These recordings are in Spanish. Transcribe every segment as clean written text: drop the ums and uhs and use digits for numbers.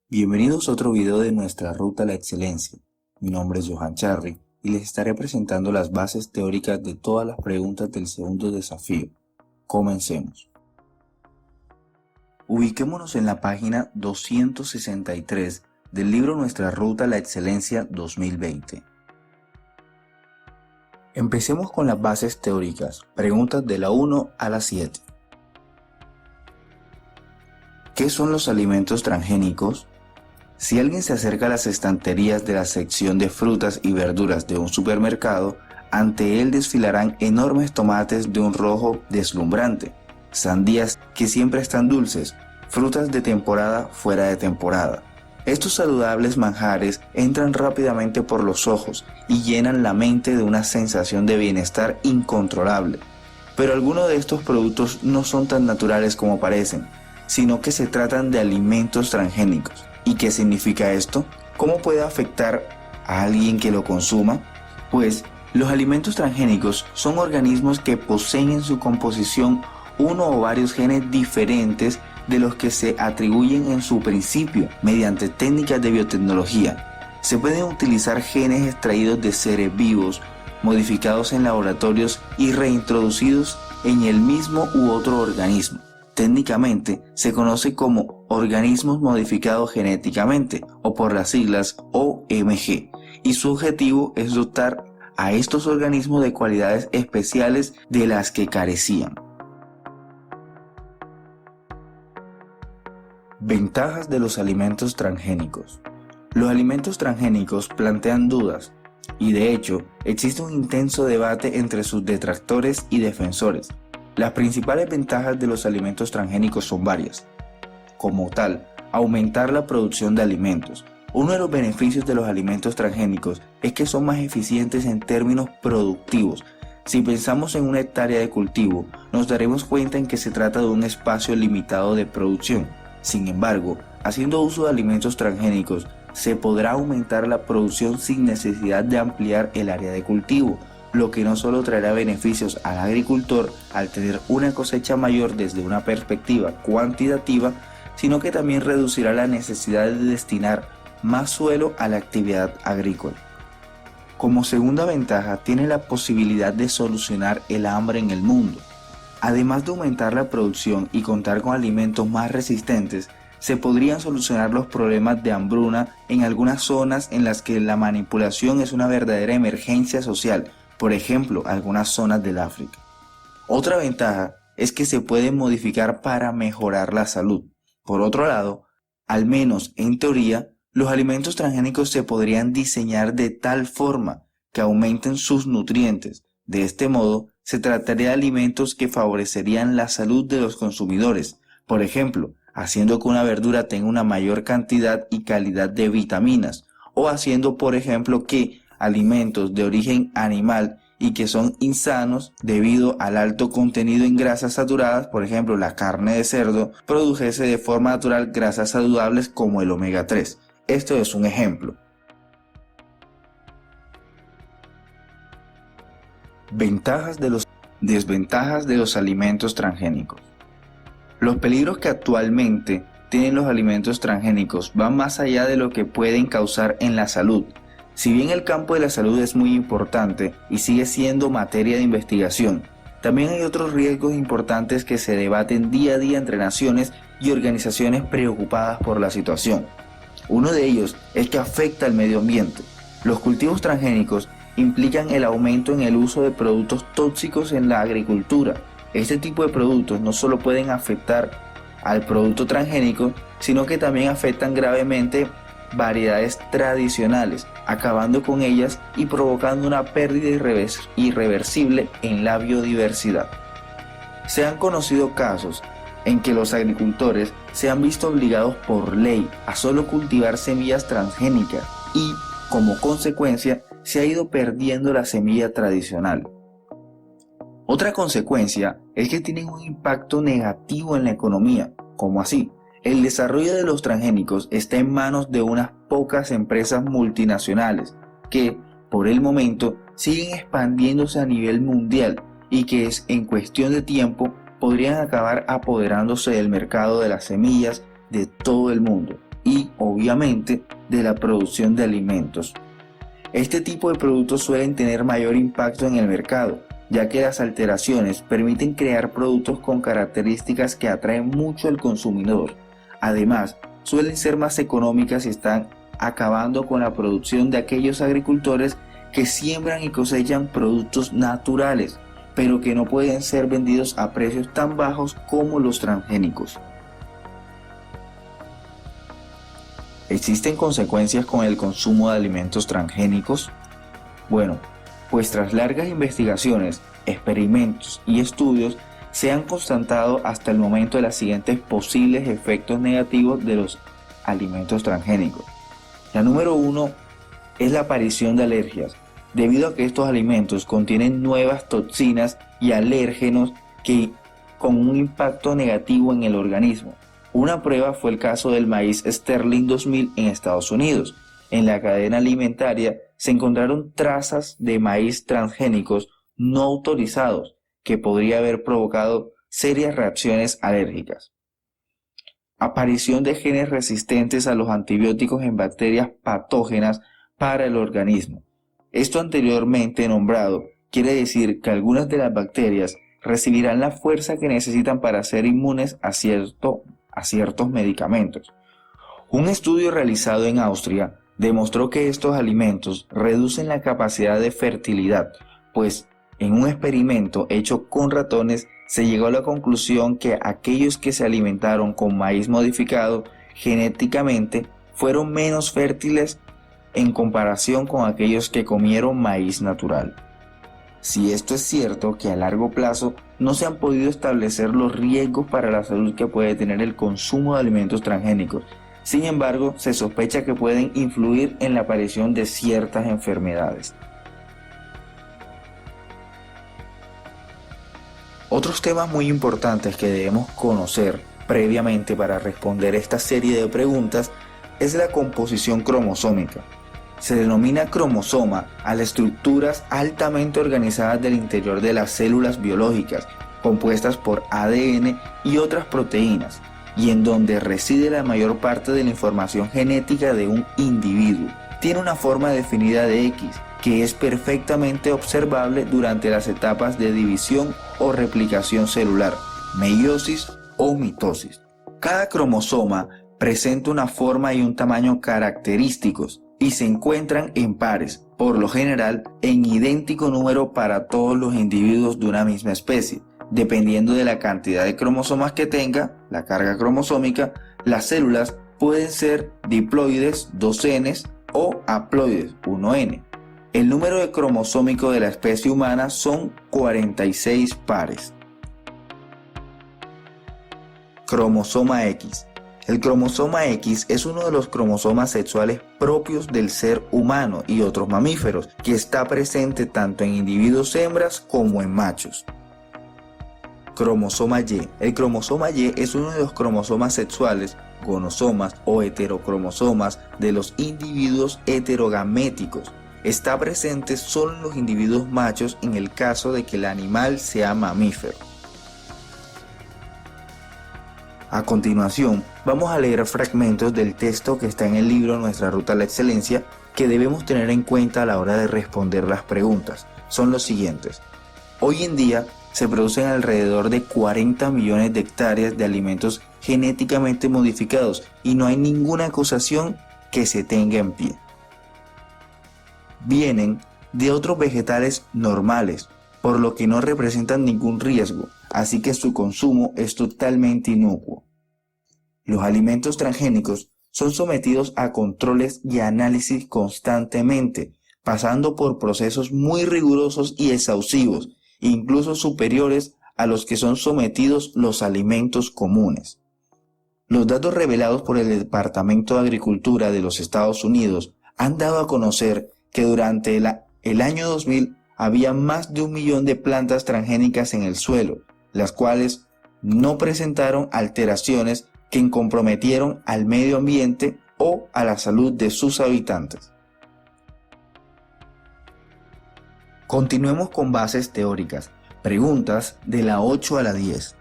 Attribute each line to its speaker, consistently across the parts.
Speaker 1: Bienvenidos a otro video de nuestra ruta a la excelencia. Mi nombre es Johan Charry y les estaré presentando las bases teóricas de todas las preguntas del segundo desafío. Comencemos. Ubiquémonos en la página 263 del libro Nuestra ruta a la excelencia 2020. Empecemos con las bases teóricas, preguntas de la 1 a la 7. ¿Qué son los alimentos transgénicos? Si alguien se acerca a las estanterías de la sección de frutas y verduras de un supermercado, ante él desfilarán enormes tomates de un rojo deslumbrante, sandías que siempre están dulces, frutas de temporada fuera de temporada. Estos saludables manjares entran rápidamente por los ojos y llenan la mente de una sensación de bienestar incontrolable. Pero algunos de estos productos no son tan naturales como parecen, sino que se tratan de alimentos transgénicos. ¿Y qué significa esto? ¿Cómo puede afectar a alguien que lo consuma? Pues los alimentos transgénicos son organismos que poseen en su composición uno o varios genes diferentes de los que se atribuyen en su principio mediante técnicas de biotecnología. Se pueden utilizar genes extraídos de seres vivos, modificados en laboratorios y reintroducidos en el mismo u otro organismo. Técnicamente se conoce como organismos modificados genéticamente o por las siglas OMG, y su objetivo es dotar a estos organismos de cualidades especiales de las que carecían. Ventajas de los alimentos transgénicos. Los alimentos transgénicos plantean dudas y de hecho existe un intenso debate entre sus detractores y defensores. Las principales ventajas de los alimentos transgénicos son varias. Como tal, aumentar la producción de alimentos. Uno de los beneficios de los alimentos transgénicos es que son más eficientes en términos productivos. Si pensamos en una hectárea de cultivo, nos daremos cuenta en que se trata de un espacio limitado de producción. Sin embargo, haciendo uso de alimentos transgénicos, se podrá aumentar la producción sin necesidad de ampliar el área de cultivo, lo que no solo traerá beneficios al agricultor al tener una cosecha mayor desde una perspectiva cuantitativa, sino que también reducirá la necesidad de destinar más suelo a la actividad agrícola. Como segunda ventaja, tiene la posibilidad de solucionar el hambre en el mundo. Además de aumentar la producción y contar con alimentos más resistentes, se podrían solucionar los problemas de hambruna en algunas zonas en las que la manipulación es una verdadera emergencia social, por ejemplo, algunas zonas del África. Otra ventaja es que se pueden modificar para mejorar la salud. Por otro lado, al menos en teoría, los alimentos transgénicos se podrían diseñar de tal forma que aumenten sus nutrientes. De este modo, se trataría de alimentos que favorecerían la salud de los consumidores, por ejemplo, haciendo que una verdura tenga una mayor cantidad y calidad de vitaminas, o haciendo, por ejemplo, que alimentos de origen animal y que son insanos debido al alto contenido en grasas saturadas, por ejemplo la carne de cerdo, produjese de forma natural grasas saludables como el omega 3. Esto es un ejemplo. Desventajas de los alimentos transgénicos. Los peligros que actualmente tienen los alimentos transgénicos van más allá de lo que pueden causar en la salud. Si bien el campo de la salud es muy importante y sigue siendo materia de investigación, también hay otros riesgos importantes que se debaten día a día entre naciones y organizaciones preocupadas por la situación. Uno de ellos es que afecta al medio ambiente. Los cultivos transgénicos implican el aumento en el uso de productos tóxicos en la agricultura. Este tipo de productos no solo pueden afectar al producto transgénico, sino que también afectan gravemente variedades tradicionales, acabando con ellas y provocando una pérdida irreversible en la biodiversidad. Se han conocido casos en que los agricultores se han visto obligados por ley a solo cultivar semillas transgénicas y, como consecuencia, se ha ido perdiendo la semilla tradicional. Otra consecuencia es que tienen un impacto negativo en la economía. ¿Cómo así? El desarrollo de los transgénicos está en manos de unas pocas empresas multinacionales que, por el momento, siguen expandiéndose a nivel mundial y que en cuestión de tiempo podrían acabar apoderándose del mercado de las semillas de todo el mundo y, obviamente, de la producción de alimentos. Este tipo de productos suelen tener mayor impacto en el mercado, ya que las alteraciones permiten crear productos con características que atraen mucho al consumidor. Además, suelen ser más económicas y están acabando con la producción de aquellos agricultores que siembran y cosechan productos naturales, pero que no pueden ser vendidos a precios tan bajos como los transgénicos. ¿Existen consecuencias con el consumo de alimentos transgénicos? Bueno, pues tras largas investigaciones, experimentos y estudios, se han constatado hasta el momento de los siguientes posibles efectos negativos de los alimentos transgénicos. La número 1 es la aparición de alergias, debido a que estos alimentos contienen nuevas toxinas y alérgenos que con un impacto negativo en el organismo. Una prueba fue el caso del maíz Sterling 2000 en Estados Unidos. En la cadena alimentaria se encontraron trazas de maíz transgénicos no autorizados que podría haber provocado serias reacciones alérgicas. Aparición de genes resistentes a los antibióticos en bacterias patógenas para el organismo. Esto anteriormente nombrado quiere decir que algunas de las bacterias recibirán la fuerza que necesitan para ser inmunes a ciertos medicamentos. Un estudio realizado en Austria demostró que estos alimentos reducen la capacidad de fertilidad, pues en un experimento hecho con ratones se llegó a la conclusión que aquellos que se alimentaron con maíz modificado genéticamente fueron menos fértiles en comparación con aquellos que comieron maíz natural. Si esto es cierto, que a largo plazo no se han podido establecer los riesgos para la salud que puede tener el consumo de alimentos transgénicos. Sin embargo, se sospecha que pueden influir en la aparición de ciertas enfermedades. Otros temas muy importantes que debemos conocer previamente para responder esta serie de preguntas es la composición cromosómica. Se denomina cromosoma a las estructuras altamente organizadas del interior de las células biológicas, compuestas por ADN y otras proteínas, y en donde reside la mayor parte de la información genética de un individuo. Tiene una forma definida de X, que es perfectamente observable durante las etapas de división o replicación celular, meiosis o mitosis. Cada cromosoma presenta una forma y un tamaño característicos y se encuentran en pares, por lo general en idéntico número para todos los individuos de una misma especie. Dependiendo de la cantidad de cromosomas que tenga, la carga cromosómica, las células pueden ser diploides 2N o haploides 1N. El número de cromosómico de la especie humana son 46 pares. Cromosoma X. El cromosoma X es uno de los cromosomas sexuales propios del ser humano y otros mamíferos, que está presente tanto en individuos hembras como en machos. Cromosoma Y. El cromosoma Y es uno de los cromosomas sexuales, gonosomas o heterocromosomas de los individuos heterogaméticos. Está presente solo en los individuos machos en el caso de que el animal sea mamífero. A continuación, vamos a leer fragmentos del texto que está en el libro Nuestra Ruta a la Excelencia que debemos tener en cuenta a la hora de responder las preguntas. Son los siguientes. Hoy en día se producen alrededor de 40 millones de hectáreas de alimentos genéticamente modificados y no hay ninguna acusación que se tenga en pie. Vienen de otros vegetales normales, por lo que no representan ningún riesgo, así que su consumo es totalmente inocuo. Los alimentos transgénicos son sometidos a controles y análisis constantemente, pasando por procesos muy rigurosos y exhaustivos, incluso superiores a los que son sometidos los alimentos comunes. Los datos revelados por el Departamento de Agricultura de los Estados Unidos han dado a conocer que durante el año 2000 había más de 1 millón de plantas transgénicas en el suelo, las cuales no presentaron alteraciones que comprometieron al medio ambiente o a la salud de sus habitantes. Continuemos con bases teóricas. Preguntas de la 8 a la 10.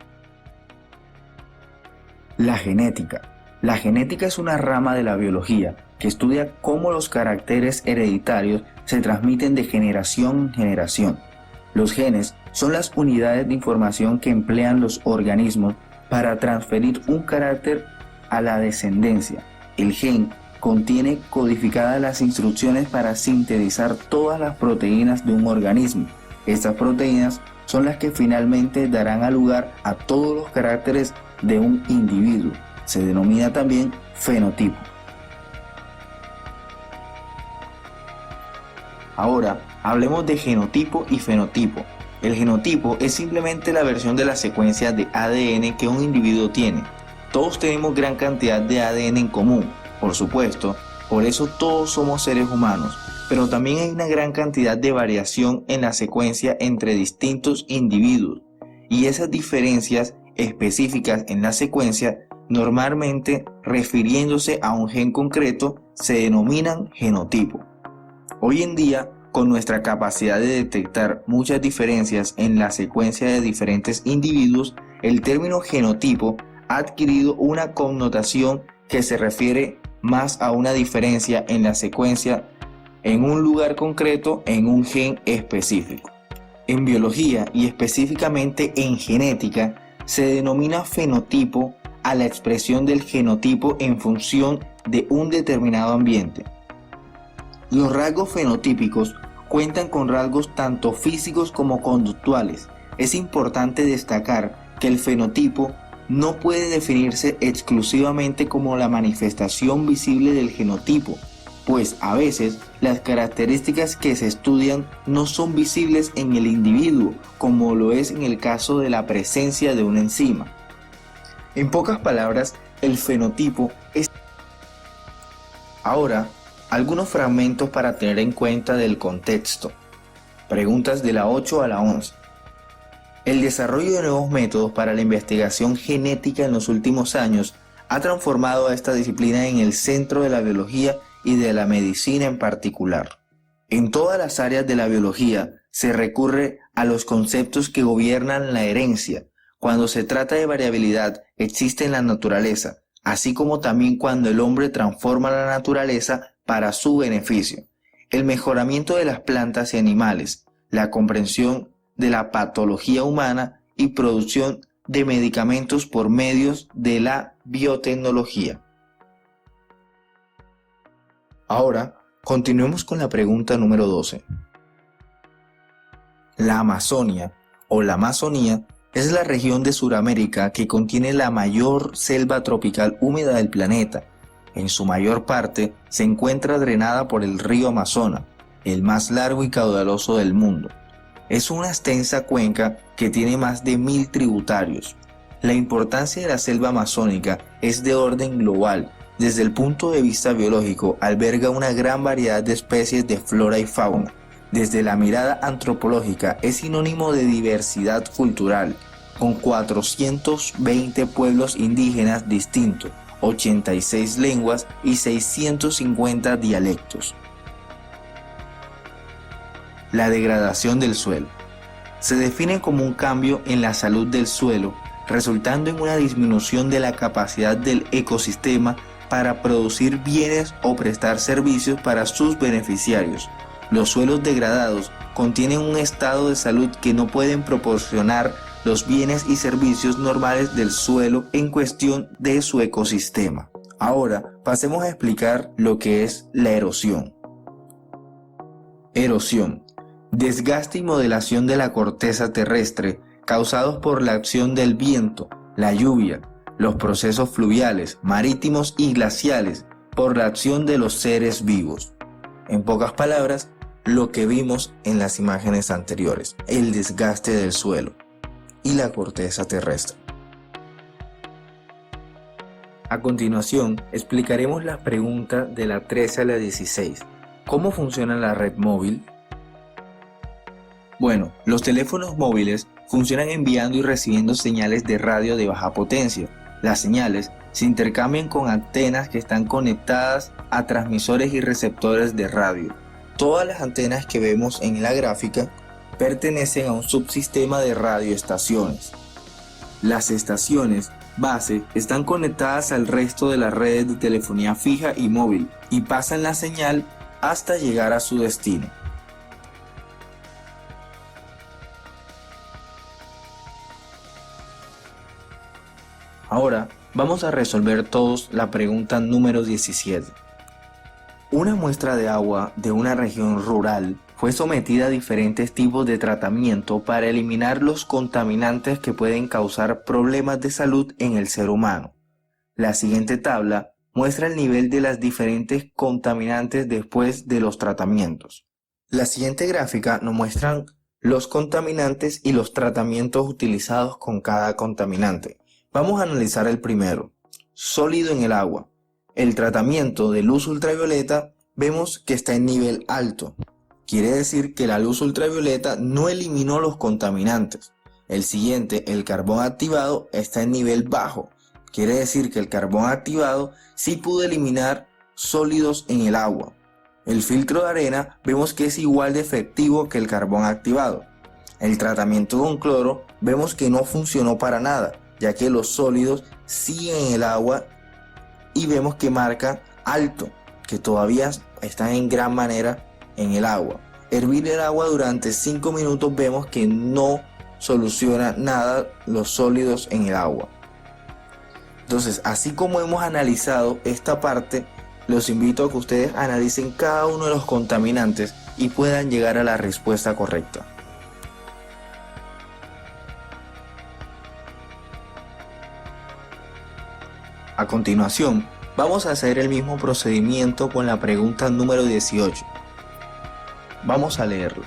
Speaker 1: La genética. La genética es una rama de la biología que estudia cómo los caracteres hereditarios se transmiten de generación en generación. Los genes son las unidades de información que emplean los organismos para transferir un carácter a la descendencia. El gen contiene codificadas las instrucciones para sintetizar todas las proteínas de un organismo. Estas proteínas son las que finalmente darán a lugar a todos los caracteres de un individuo. Se denomina también fenotipo. Ahora, hablemos de genotipo y fenotipo. El genotipo es simplemente la versión de la secuencia de ADN que un individuo tiene. Todos tenemos gran cantidad de ADN en común, por supuesto, por eso todos somos seres humanos, pero también hay una gran cantidad de variación en la secuencia entre distintos individuos, y esas diferencias específicas en la secuencia, normalmente refiriéndose a un gen concreto, se denominan genotipo. Hoy en día, con nuestra capacidad de detectar muchas diferencias en la secuencia de diferentes individuos, el término genotipo ha adquirido una connotación que se refiere más a una diferencia en la secuencia en un lugar concreto en un gen específico. En biología y específicamente en genética se denomina fenotipo a la expresión del genotipo en función de un determinado ambiente. Los rasgos fenotípicos cuentan con rasgos tanto físicos como conductuales. Es importante destacar que el fenotipo no puede definirse exclusivamente como la manifestación visible del genotipo, pues a veces las características que se estudian no son visibles en el individuo, como lo es en el caso de la presencia de una enzima. En pocas palabras, el fenotipo es... Ahora, algunos fragmentos para tener en cuenta del contexto. Preguntas de la 8 a la 11. El desarrollo de nuevos métodos para la investigación genética en los últimos años ha transformado a esta disciplina en el centro de la biología y de la medicina en particular. En todas las áreas de la biología se recurre a los conceptos que gobiernan la herencia. Cuando se trata de variabilidad, existe en la naturaleza, así como también cuando el hombre transforma la naturaleza para su beneficio. El mejoramiento de las plantas y animales, la comprensión de la patología humana y producción de medicamentos por medios de la biotecnología. Ahora, continuemos con la pregunta número 12. La Amazonia o la Amazonía es la región de Sudamérica que contiene la mayor selva tropical húmeda del planeta. En su mayor parte se encuentra drenada por el río Amazonas, el más largo y caudaloso del mundo. Es una extensa cuenca que tiene más de 1000 tributarios. La importancia de la selva amazónica es de orden global. Desde el punto de vista biológico, alberga una gran variedad de especies de flora y fauna. Desde la mirada antropológica, es sinónimo de diversidad cultural, con 420 pueblos indígenas distintos, 86 lenguas y 650 dialectos. La degradación del suelo. Se define como un cambio en la salud del suelo, resultando en una disminución de la capacidad del ecosistema para producir bienes o prestar servicios para sus beneficiarios. Los suelos degradados contienen un estado de salud que no pueden proporcionar los bienes y servicios normales del suelo en cuestión de su ecosistema. Ahora, pasemos a explicar lo que es la erosión. Erosión. Desgaste y modelación de la corteza terrestre causados por la acción del viento, la lluvia, los procesos fluviales, marítimos y glaciales por la acción de los seres vivos. En pocas palabras, lo que vimos en las imágenes anteriores, el desgaste del suelo y la corteza terrestre. A continuación, explicaremos las preguntas de la 13 a la 16. ¿Cómo funciona la red móvil? Bueno, los teléfonos móviles funcionan enviando y recibiendo señales de radio de baja potencia. Las señales se intercambian con antenas que están conectadas a transmisores y receptores de radio. Todas las antenas que vemos en la gráfica pertenecen a un subsistema de radioestaciones. Las estaciones base están conectadas al resto de las redes de telefonía fija y móvil y pasan la señal hasta llegar a su destino. Ahora vamos a resolver todos la pregunta número 17. Una muestra de agua de una región rural fue sometida a diferentes tipos de tratamiento para eliminar los contaminantes que pueden causar problemas de salud en el ser humano. La siguiente tabla muestra el nivel de las diferentes contaminantes después de los tratamientos. La siguiente gráfica nos muestra los contaminantes y los tratamientos utilizados con cada contaminante. Vamos a analizar el primero, sólido en el agua. El tratamiento de luz ultravioleta vemos que está en nivel alto. Quiere decir que la luz ultravioleta no eliminó los contaminantes. El siguiente, el carbón activado, está en nivel bajo. Quiere decir que el carbón activado sí pudo eliminar sólidos en el agua. El filtro de arena vemos que es igual de efectivo que el carbón activado. El tratamiento con cloro vemos que no funcionó para nada, ya que los sólidos siguen en el agua y vemos que marca alto, que todavía están en gran manera en el agua. Hervir el agua durante 5 minutos vemos que no soluciona nada los sólidos en el agua. Entonces, así como hemos analizado esta parte, los invito a que ustedes analicen cada uno de los contaminantes y puedan llegar a la respuesta correcta. A continuación, vamos a hacer el mismo procedimiento con la pregunta número 18. Vamos a leerlo.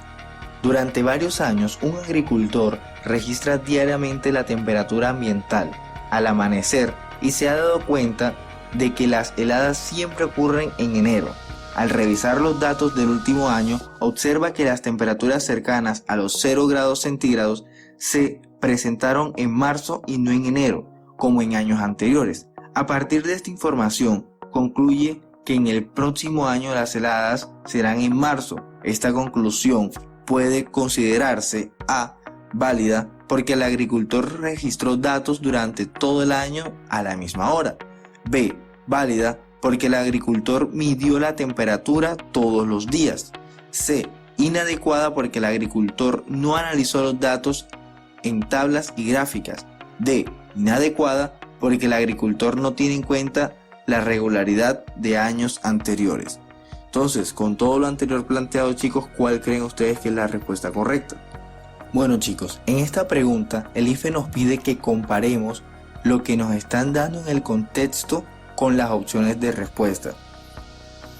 Speaker 1: Durante varios años, un agricultor registra diariamente la temperatura ambiental al amanecer y se ha dado cuenta de que las heladas siempre ocurren en enero. Al revisar los datos del último año, observa que las temperaturas cercanas a los 0 grados centígrados se presentaron en marzo y no en enero, como en años anteriores. A partir de esta información, concluye que en el próximo año las heladas serán en marzo. Esta conclusión puede considerarse A, válida, porque el agricultor registró datos durante todo el año a la misma hora. B, válida, porque el agricultor midió la temperatura todos los días. C, inadecuada, porque el agricultor no analizó los datos en tablas y gráficas. D, inadecuada, porque el agricultor no tiene en cuenta la regularidad de años anteriores. Entonces, con todo lo anterior planteado, chicos, ¿cuál creen ustedes que es la respuesta correcta? Bueno, chicos, en esta pregunta el IFE nos pide que comparemos lo que nos están dando en el contexto con las opciones de respuesta.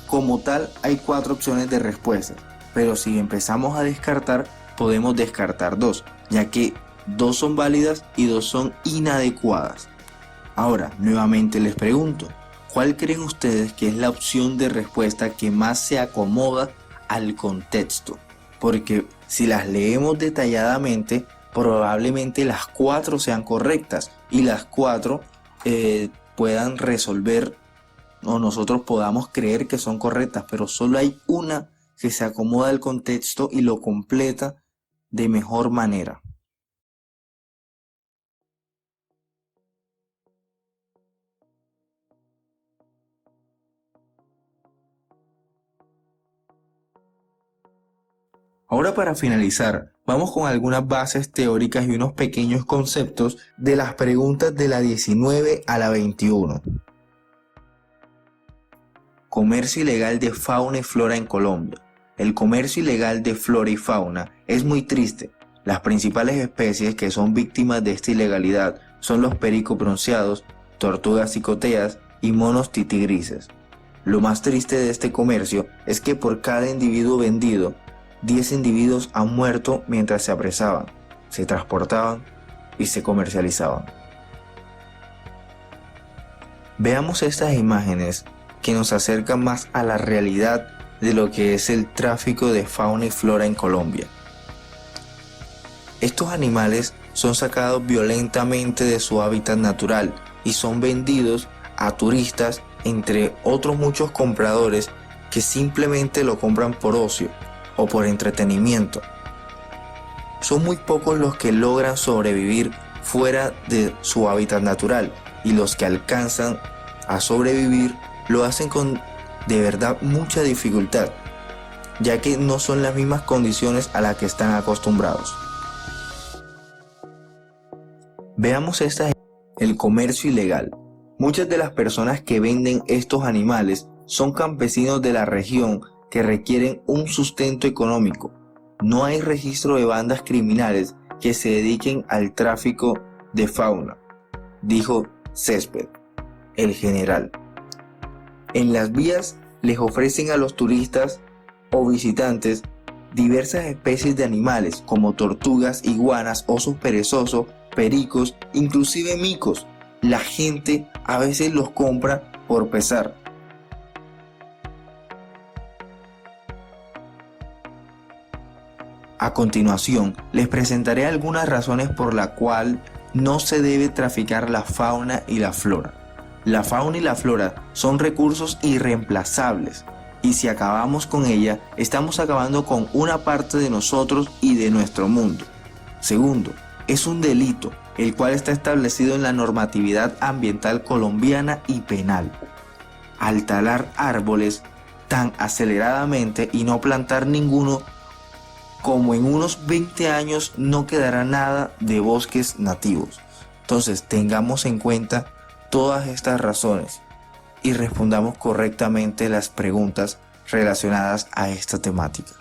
Speaker 1: Como tal, hay 4 opciones de respuesta, pero si empezamos a descartar, podemos descartar 2, ya que 2 son válidas y 2 son inadecuadas. Ahora, nuevamente les pregunto, ¿cuál creen ustedes que es la opción de respuesta que más se acomoda al contexto? Porque si las leemos detalladamente, probablemente las 4 sean correctas y las 4 puedan resolver o nosotros podamos creer que son correctas, pero solo hay una que se acomoda al contexto y lo completa de mejor manera. Ahora, para finalizar, vamos con algunas bases teóricas y unos pequeños conceptos de las preguntas de la 19 a la 21. Comercio ilegal de fauna y flora en Colombia. El comercio ilegal de flora y fauna es muy triste. Las principales especies que son víctimas de esta ilegalidad son los pericos bronceados, tortugas cicoteas y monos titigrises. Lo más triste de este comercio es que por cada individuo vendido, 10 individuos han muerto mientras se apresaban, se transportaban y se comercializaban. Veamos estas imágenes que nos acercan más a la realidad de lo que es el tráfico de fauna y flora en Colombia. Estos animales son sacados violentamente de su hábitat natural y son vendidos a turistas, entre otros muchos compradores que simplemente lo compran por ocio o por entretenimiento. Son muy pocos los que logran sobrevivir fuera de su hábitat natural, y los que alcanzan a sobrevivir lo hacen con de verdad mucha dificultad, ya que no son las mismas condiciones a las que están acostumbrados. Veamos el comercio ilegal. Muchas de las personas que venden estos animales son campesinos de la región que requieren un sustento económico. No hay registro de bandas criminales que se dediquen al tráfico de fauna, dijo Césped, el general. En las vías les ofrecen a los turistas o visitantes diversas especies de animales como tortugas, iguanas, osos perezosos, pericos, inclusive micos. La gente a veces los compra por pesar. A continuación, les presentaré algunas razones por la cual no se debe traficar la fauna y la flora. La fauna y la flora son recursos irreemplazables, y si acabamos con ella, estamos acabando con una parte de nosotros y de nuestro mundo. Segundo, es un delito, el cual está establecido en la normatividad ambiental colombiana y penal. Al talar árboles tan aceleradamente y no plantar ninguno, como en unos 20 años no quedará nada de bosques nativos. Entonces tengamos en cuenta todas estas razones y respondamos correctamente las preguntas relacionadas a esta temática.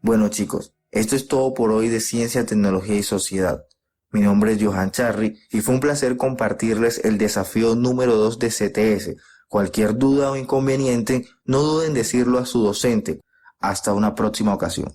Speaker 1: Bueno chicos, esto es todo por hoy de Ciencia, Tecnología y Sociedad. Mi nombre es Johan Charry y fue un placer compartirles el desafío número 2 de CTS. Cualquier duda o inconveniente, no duden en decirlo a su docente. Hasta una próxima ocasión.